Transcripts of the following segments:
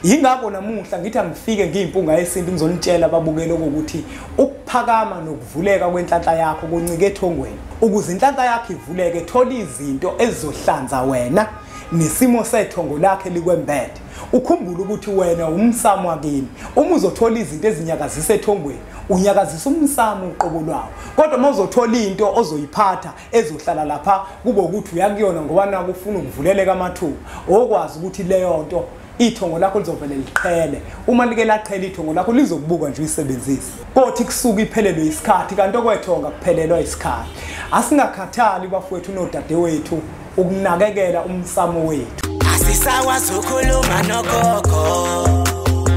Yingakho namuhla ngithi angifike ngiyimpunga yesintu ngizonitshela ababukeli ukuthi ukuphakama nokuvuleka kwenhlanhla yakho kuncike ethongweni. Ukuze inhlanhla yakho ivuleke, thola izinto ezizohlanza wena nesimo sethongo lakhe likwembethe. Ukhumbule ukuthi wena umsamo wakini. Uma uzothola izinto ezinyakazisa ethongweni, unyakazisa umsamo uqobo lwawo. Kodwa uma uzothola into ozoyiphatha ezohlala lapha kube ukuthi uyakuyona ngoba naku ufuna ukuvuleleka amathuba, okwazi ukuthi leyo nto ithongo lakho lizovele liqhele. Uma like laqhela ithongo lakho lizokubuka nje uyisebenzise. Kothi kusuka iphelelwe isikhathi kanti okwethonga kuphelelwa isikhathi. Asingakhathali bafowethu nodadewethu ukunakekela umsamo wethu. Asisakwazi ukukhuluma nogogo,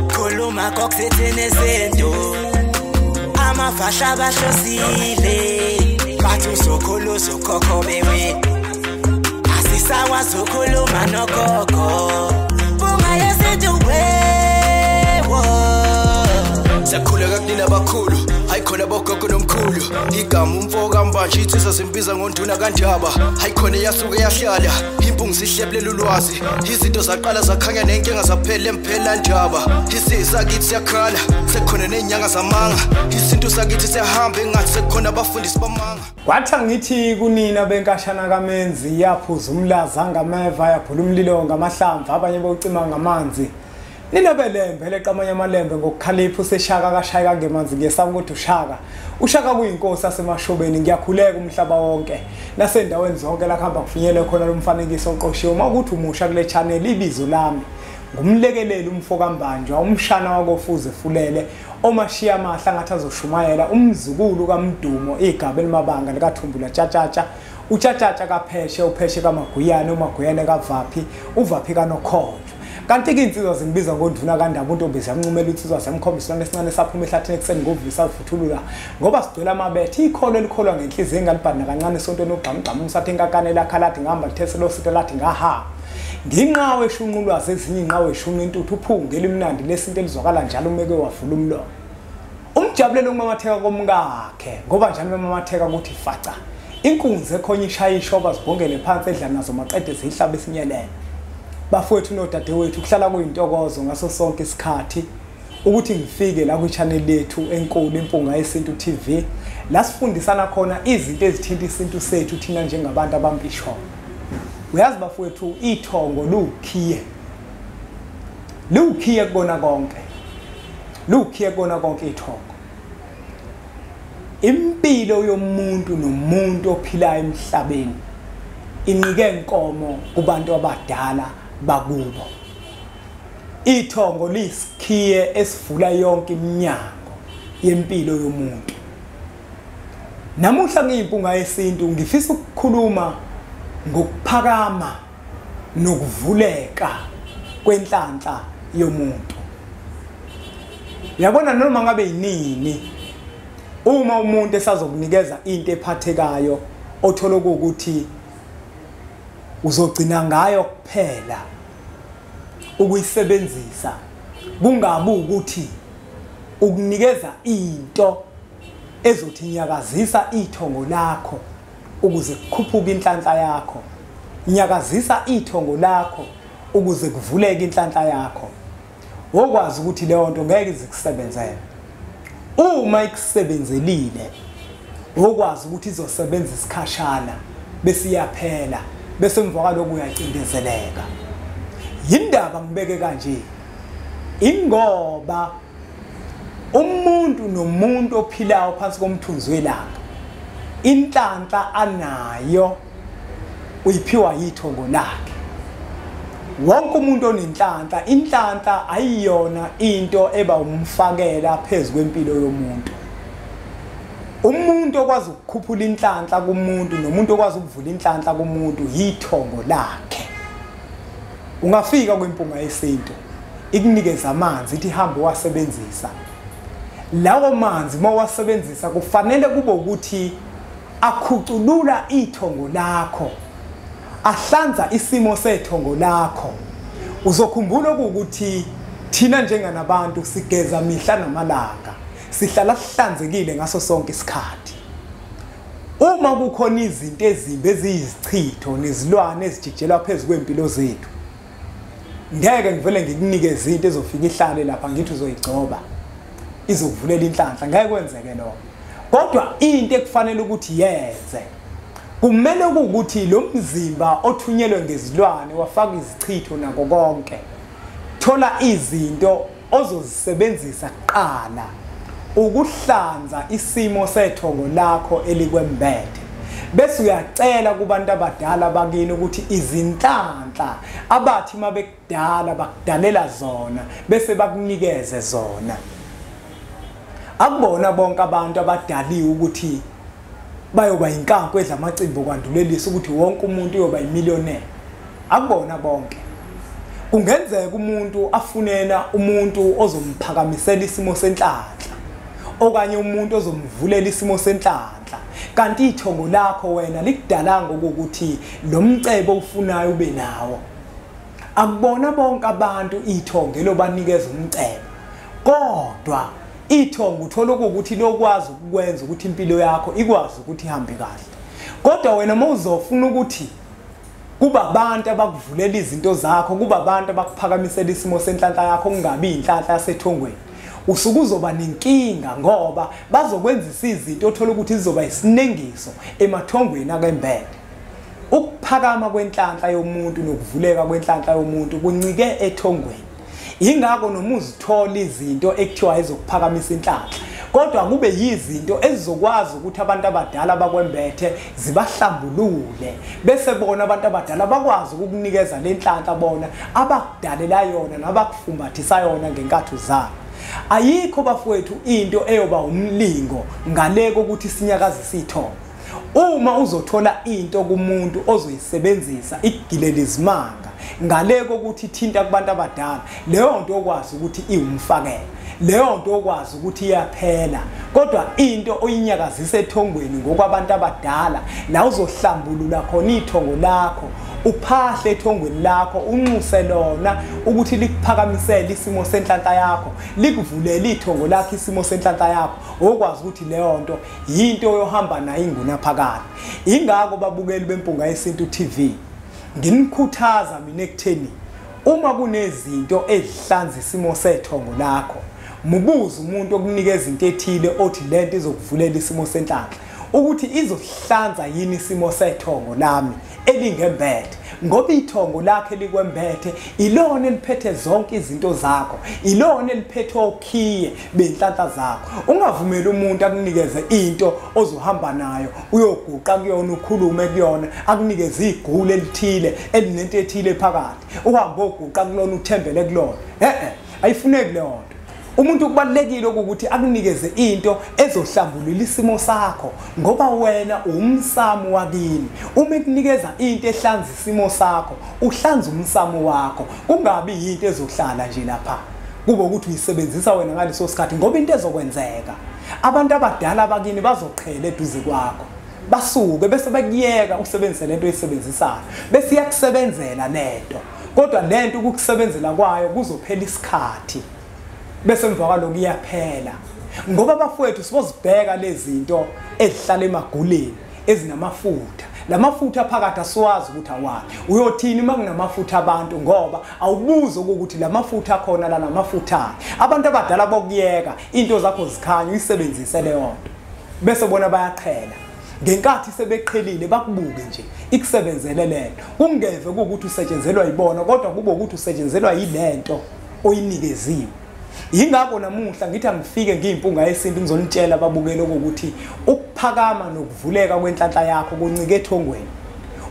khuluma kokusethi nezinto, amafasha basho bathi uzokhuluza ukhokho bewe. Asisakwazi ukukhuluma nogogo, bunga yezinto wewo. Sakhuleka kunina abakhulu, hayi khona bogogo nomkhulu. Igama umfoka mbanje ithi sasimbiza ngonduna kanjaba. Hayi khona yasuke yahlala, impungu sihlephlela ulwazi. Izinto zaqala zakhanya nenkinga zaphela emphela njaba. Isisa kithi siyakhala, sekukhona nenyanga zamanga. Izinto sakithi siyahamba engathi sekukhona abafundisi bamanga. Kwathi ngithi kunina benkashana kaMenzi yaphuza umlaza ngameva yaphula umlilo ngamahlamvu abanye bocima ngamanzi. Nina belembe leqamanye amalembe ngokukhalipha useshaka kashayika ngemanzi ngesaba ukuthi ushaka kuyinkosi asemashobeni. Ngiyakhuleka umhlaba wonke nasendaweni zonke la khamba kufinyele khona lo mfanekiso oqoshiwe uma ukuthi umusha kule channel. Ibizo lami ngumlekeleli umfoka mbanjwa umshana wakofuze fulele omashiya amahla ngathi azoshumayela umzukulu kaMdumo igaba elimabanga likaThumbula Tshatatsha uTshatatsha kaPheshe uPheshe kaMaguyane uMaguyane kaVaphi uVaphi kaNokho. Kanti ke insizwa zingibiza ngonduna kaNdaba uNtombi ziyancumela insizwa zemkhombisa nesicane saphuma ehlathini ekseni ngovisa uvuthulula ngoba sidwela amabethe ikholo elikholwa ngenhliziyo engalibhana kancane esontweni ogqamgqama umsathi enkakane lakhalathi ngihamba litheselo sito lathi ngaha nginqawe eshunqulwazi ezinye inqawe eshunqa intuthu uphunga elimnandi lesinto elizwakala njalo umeke wavula umlomo umjabulelo umamatheka komkakhe ngoba njalo umamatheka ukuthi faca inkunzi ekhonye ishaya ishoba zibhongele phansi edla nazo maqede zihlaba esinyelene. Bafowethu nodadewethu kuhlala kuyintokozo ngaso sonke isikhathi ukuthi ngifike la kwi-channel lethu enkulu impunga yesintu TV la sifundisana khona izinto ezithinta isintu sethu thina njengabantu abampisho. Uyazi bafowethu ithongo lukhiye kona konke ithongo. Impilo yomuntu nomuntu ophilayo emhlabeni inike inkomo kubantu abadala bakubo. Ithongo lisikhiye esivula yonke iminyango yempilo yomuntu. Namuhla ngiyimpunga yesintu ngifisa ukukhuluma ngokuphakama nokuvuleka kwenhlanhla yomuntu. Yabona noma ngabe yinini uma umuntu esazokunikeza into ephathekayo othola ukuthi uzogcina ngayo kuphela ukuyisebenzisa kungabi ukuthi ukunikeza into ezothi nyakazisa ithongo lakho ukuze kukhuphuke inhlanhla yakho, nyakazisa ithongo lakho ukuze kuvuleke inhlanhla yakho. Wokwazi ukuthi leyo nto ngeke izikusebenzele. Uma ikusebenzelile wokwazi ukuthi izosebenza isikhashana bese iyaphela bese emva kwalokho uyacindezeleka. Yindaba ngibeke kanje ingoba umuntu nomuntu ophilayo phansi komthunzi welanga inhlanhla anayo uyiphiwa yithongo lakhe. Wonke umuntu onenhlanhla, inhlanhla ayiyona into eba umfakela phezulu kwempilo yomuntu. Umuntu okwazi ukukhuphula inhlanhla kumuntu nomuntu okwazi ukuvula inhlanhla kumuntu yithongo lakhe. Ungafika kwimpunga yesintu ikunikeza amanzi ithi hamba wasebenzisa. Lawo manzi mawasebenzisa kufanele kube ukuthi akhuculula ithongo lakho, ahlanza isimo sethongo lakho. Uzokhumbula ukuthi thina njenganabantu sigeza mihla namalanga, sihlala sihlanzekile ngaso sonke isikhathi. Uma kukhona izinto ezimbi eziyizichitho nezilwane ezijijelwa phezulu kwempilo zethu, ngeke ngivele ngikunikeze into ezofika ihlale lapha ngithi uzoyigcoba izokuvulela inhlanhla ngeke kwenzeke lokho kodwa into ekufanele ukuthi yenze kumele ukuthi lo mzimba othunyelwe ngezilwane wafaka izichitho nako konke thola izinto ozozisebenzisa kuqala ukuhlanza isimo sethongo lakho elikwembethe bese uyacela kubantu abadala bakini ukuthi izinhlanhla abathi mabekudala bakudalela zona bese bakunikeze zona akubona bonke abantu abadaliwe ukuthi bayoba inkanku edla amacimbi kwandulelisa ukuthi wonke umuntu uyoba imillionaire akubona bonke kungenzeka umuntu afunena umuntu ozomphakamisela isimo senhlanhla okanye umuntu ozomvulela isimo senhlanhla kanti ithongo lakho wena likudalanga ukuthi lo mcebo ufunayo ube nawo akubona bonke abantu ithongo elobanikeza umcebo kodwa ithongo uthola ukuthi lokwazi ukwenza ukuthi impilo yakho ikwazi ukuthi ihambe kahle kodwa wena mawuzofuna ukuthi kuba abantu abakuvulela izinto zakho kuba abantu abakuphakamisela isimo senhlanhla yakho kungabi inhlanhla yasethongweni usuke uzoba nenkinga ngoba bazokwenzisa izinto othola ukuthi izoba isinengiso emathongweni akembethe ukuphakama kwenhlanhla yomuntu nokuvuleka kwenhlanhla yomuntu kuncike ethongweni ingakho noma uzithola izinto ekuthiwa ezokuphakamisa inhlanhla kodwa kube yizinto ezizokwazi ukuthi abantu abadala bakwembethe zibahlambulule bese bona abantu abadala bakwazi ukukunikeza lenhlanhla bona abakudalela yona nabakufumbathisa yona ngenkathi zabo ayikho bafowethu into eyoba umlingo ngale kokuthi sinyakazise ithongo uma uzothola into kumuntu ozoyisebenzisa igilele izimanga ngale kokuthi thinta kubantu abadala leyo nto okwazi ukuthi iwumfakela leyo nto okwazi ukuthi iyaphela kodwa into oyinyakazisa ethongweni ngokwabantu abadala la uzohlambulula khona ithongo lakho uphahle ethongweni lakho unxuse lona ukuthi likuphakamisele isimo senhlanhla yakho likuvulele ithongo lakho isimo senhlanhla yakho okwazi ukuthi leyo nto yinto yohamba nayo inguna phakathi ingakho babukeli bempunga yesintu TV nginikhuthaza mina ekutheni uma kunezinto ezihlanza isimo sethongo lakho mubuze umuntu okunikeza into ethile othi lento izokuvulela isimo senhlanhla ukuthi izohlanza yini isimo sethongo lami elingembethe ngoba ithongo lakhe likwembethe ilona eliphethe zonke izinto zakho ilona eliphethe okhiye benhlanhla zakho ungavumeli umuntu akunikeze into ozohamba nayo uyoguqa kuyona ukhulume kuyona akunikeze igule elithile elinento ethile phakathi uhambe oguqa kulona uthembele kulona ayifuneki leyo nto umuntu kubalekile ukuthi akunikeze into ezohlambulula isimo sakho ngoba wena umsamo wakini uma ekunikeza into ehlanza isimo sakho uhlanza umsamo wakho kungabi into ezohlala nje lapha kube ukuthi uyisebenzisa wena ngaleso sikhathi ngoba into ezokwenzeka abantu abadala bakini bazoqhela eduze kwakho basuke bese bakuyeka usebenzise lento oyisebenzisayo bese iyakusebenzela lento kodwa lento ukukusebenzela kwayo kuzophela isikhathi bese emva kwalokho iyaphela ngoba bafowethu sibozibheka lezi zinto ezihlala emaguleni ezinamafutha lamafutha phakathi asiwazi ukuthi awani uyothini makunamafutha abantu ngoba awubuze ukuthi lamafutha khona la namafutha abantu abadala bokuyeka into zakho zikhanya uyisebenzise leyo nto bese bona bayaqhela ngenkathi sebeqhelile bakubuke nje ikusebenzele lento kungeve ukuthi usetshenzelwa yibona kodwa kube ukuthi usetshenzelwa yilento oyinikeziwe ingakho namuhla ngithi angifike ngiyimpunga yesintu ngizonitshela ababukeli ukuthi ukuphakama nokuvuleka kwenhlanhla yakho kuncike ethongweni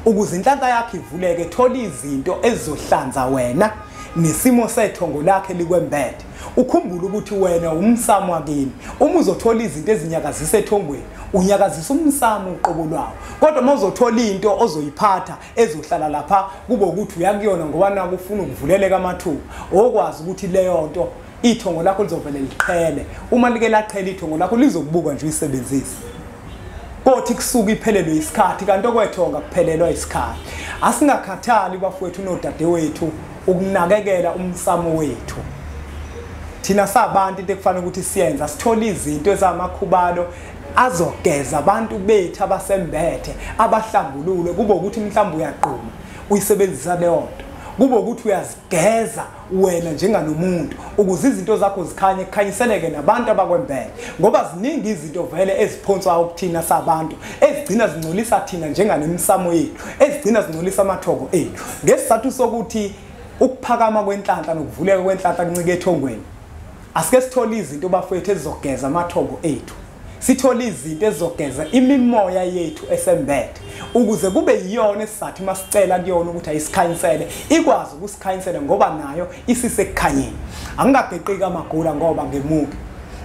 ukuze inhlanhla yakho ivuleke thola izinto ezizohlanza wena nesimo sethongo lakhe likwembethe ukhumbule ukuthi wena umsamo wakini uma uzothola izinto ezinyakazisa ethongweni unyakazisa umsamo uqobo lwawo kodwa mawuzothola into ozoyiphatha ezohlala lapha kube ukuthi uyakuyona ngoba naku ufuna ukuvuleleka amathuba okwazi ukuthi leyo nto ithongo lakho lizovele liqhele uma like laqhela ithongo lakho lizokubuka nje uyisebenzise kothi kusuka iphelelwe isikhathi kanti okwethonga kuphelelwa isikhathi asingakhathali bafowethu nodadewethu ukunakekela umsamo wethu thina sabantu into ekufanele ukuthi siyenza sithola izinto ezamakhubalo azogeza abantu bethu abasembethe abahlambulule kube ukuthi mhlawumbe uyaqhuma uyisebenzisa leyo nto kube ukuthi uyazigeza wena njenganomuntu ukuze izinto zakho zikhanye kukhanyiseleke nabantu abakwembele ngoba ziningi izinto vele eziphonswa ukuthina sabantu ezigcina zingcolisa thina njenganemsamo yethu ezigcina zingcolisa amathongo ethu ngesizathu sokuthi ukuphakama kwenhlanhla nokuvuleka kwenhlanhla kuncike ethongweni asike sithole izinto bafowethu ezizogeza amathongo ethu sithole izinto ezizogeza imimoya yethu esembethe ukuze kube yiyona esisathi masicela kuyona ukuthi ayisikhanyisele ikwazi ukusikhanyisela ngoba nayo isisekukhanyeni angingageqiki amagula ngoba ngemuke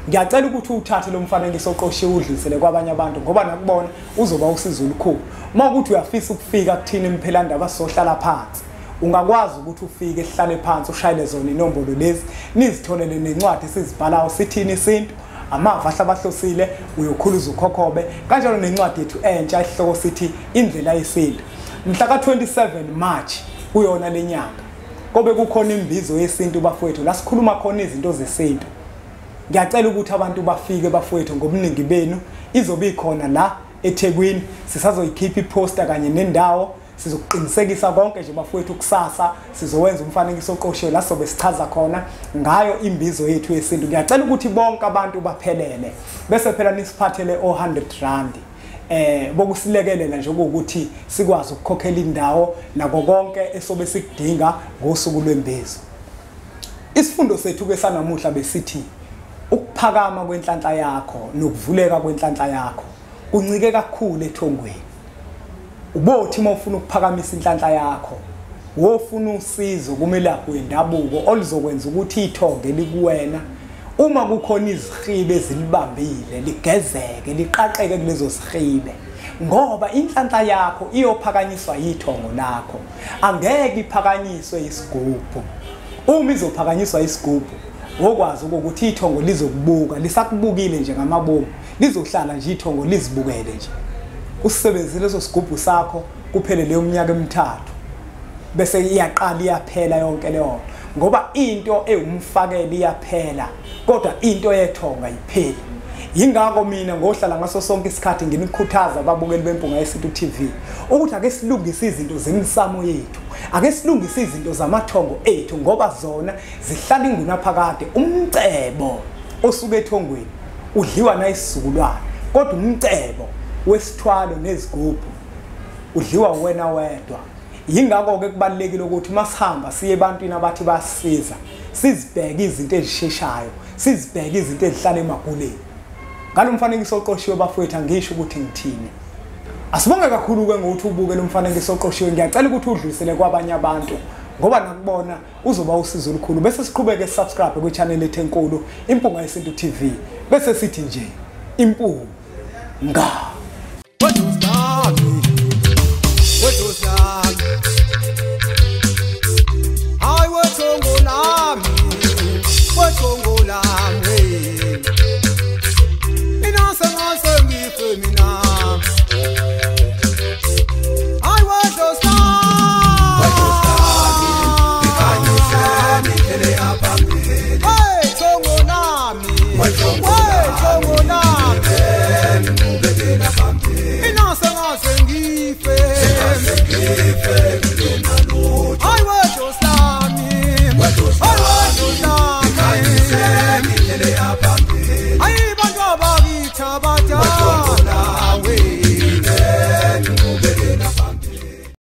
ngiyacela ukuthi uthathe lo mfanekiso oqoshiwe udlulisele kwabanye abantu ngoba nakubona uzoba usizo olukhulu uma ukuthi uyafisa ukufika kuthina imphelandaba sizohlala phansi ungakwazi ukuthi ufike ehlale phansi ushayele zona inombolo lezi nizitholele nencwadi sizibhalayo sithini isintu amava ahlabahlosile uyokhuluza ukhokobe kanjalo nencwadi yethu entsha isihloko sithi indlela yesintu mhla ka27 March kuyona lenyanga kobe kukhona imbizo yesintu bafowethu la sikhuluma khona izinto zesintu ngiyacela ukuthi abantu bafike bafowethu ngobuningi benu izobe ikhona la eThekwini sisazoyikhipha iposter kanye nendawo sizokuqinisekisa konke nje bafowethu kusasa sizowenza umfanekiso oqoshiwe la sobe sichaza khona ngayo imbizo yethu yesintu ngiyacela ukuthi bonke abantu baphelele bese phela nisiphathele o100 bokusilekelela nje ukuthi sikwazi ukukhokhela indawo nako konke esobe sikudinga ngosuku lwembizo isifundo sethu ke sanamuhla besithi ukuphakama kwenhlanhla yakho nokuvuleka kwenhlanhla yakho kuncike kakhulu ethongweni ubothi mawufuna ukuphakamisa inhlanhla yakho wofuna usizo kumelaphi wendabuko oluzokwenza ukuthi ithonge likuwena uma kukhona izihibe ezilibambile ligezeke liqaqeke kulezo zihibe ngoba inhlanhla yakho iyophakanyiswa yithongo lakho angeke iphakanyiswe isigubhu uma izophakanyiswa isigubhu ngokwazi ukuthi ithongo lizokubuka lisakubukile nje ngamabomu lizohlala nje ithongo lizibukele nje usebenzile leso sigubhu sakho kuphele leyo minyaka emithathu bese iyaqala iyaphela yonke leyo ngoba into ewumfakela iyaphela kodwa into yethonga ipheli yingakho mina ngohlala ngaso sonke isikhathi nginikhuthaza ababukeli bempunga yesintu TV ukuthi ake silungise izinto zemisamo yethu ake silungise izinto zamathongo ethu ngoba zona zihlala ingunaphakade umcebo osuke ethongweni udliwa nayisizukulwane kodwa umcebo wesithwalo nezigubhu udliwa wena wedwa yingakho ke kubalekile ukuthi masihamba siye ebantwini abathi basisiza sizibheke izinto ezisheshayo sizibheke izinto ezihlala emaguleni ngalomfanekiso oqoshiwe bafowethu ngisho ukuthi ngithini asibonge kakhulu ke ngokuthi ubuke lo mfanekiso oqoshiwe ngiyacela ukuthi udlulisele kwabanye abantu ngoba nakubona uzoba usizo olukhulu bese siqhubeke subscribe kwi-channel ethu enkulu impunga yesintu TV bese sithi nje impunga